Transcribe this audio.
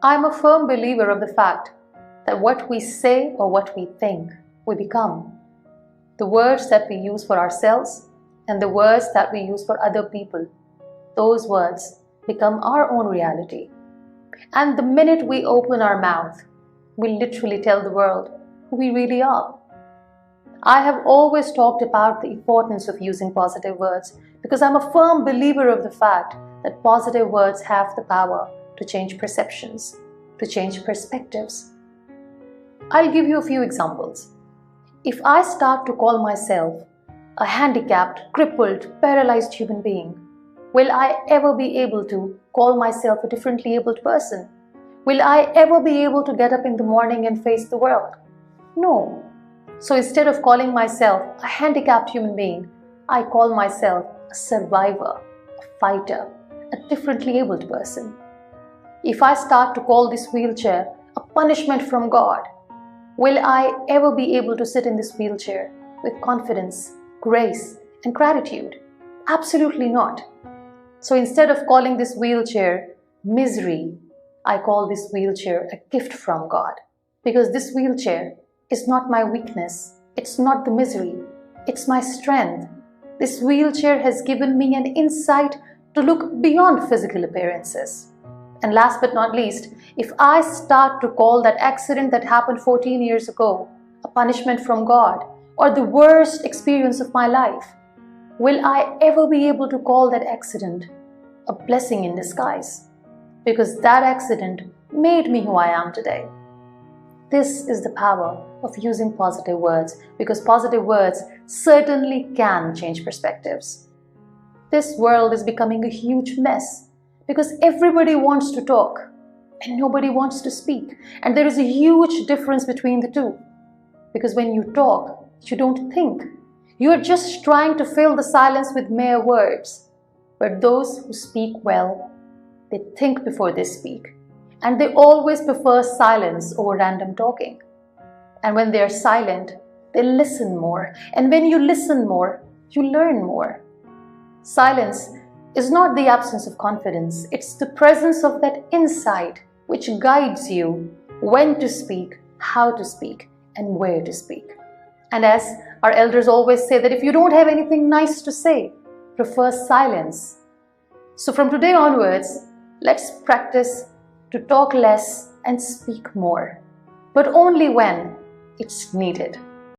I'm a firm believer of the fact that what we say or what we think, we become. The words that we use for ourselves and the words that we use for other people, those words become our own reality. And the minute we open our mouth, we literally tell the world who we really are. I have always talked about the importance of using positive words because I'm a firm believer of the fact that positive words have the power to change perceptions, to change perspectives. I'll give you a few examples. If I start to call myself a handicapped, crippled, paralyzed human being, will I ever be able to call myself a differently abled person? Will I ever be able to get up in the morning and face the world? No. So instead of calling myself a handicapped human being, I call myself a survivor, a fighter, a differently abled person. If I start to call this wheelchair a punishment from God, will I ever be able to sit in this wheelchair with confidence, grace, and gratitude? Absolutely not. So instead of calling this wheelchair misery, I call this wheelchair a gift from God. Because this wheelchair is not my weakness, it's not the misery, it's my strength. This wheelchair has given me an insight to look beyond physical appearances. And last but not least, if I start to call that accident that happened 14 years ago a punishment from God or the worst experience of my life, will I ever be able to call that accident a blessing in disguise? Because that accident made me who I am today. This is the power of using positive words, because positive words certainly can change perspectives. This world is becoming a huge mess because everybody wants to talk and nobody wants to speak. And there is a huge difference between the two. Because when you talk, you don't think. You are just trying to fill the silence with mere words. But those who speak well, they think before they speak. And they always prefer silence over random talking. And when they are silent, they listen more. And when you listen more, you learn more. Silence is not the absence of confidence. It's the presence of that insight which guides you when to speak, how to speak, and where to speak. And as our elders always say, that if you don't have anything nice to say, prefer silence. So from today onwards, let's practice to talk less and speak more, but only when it's needed.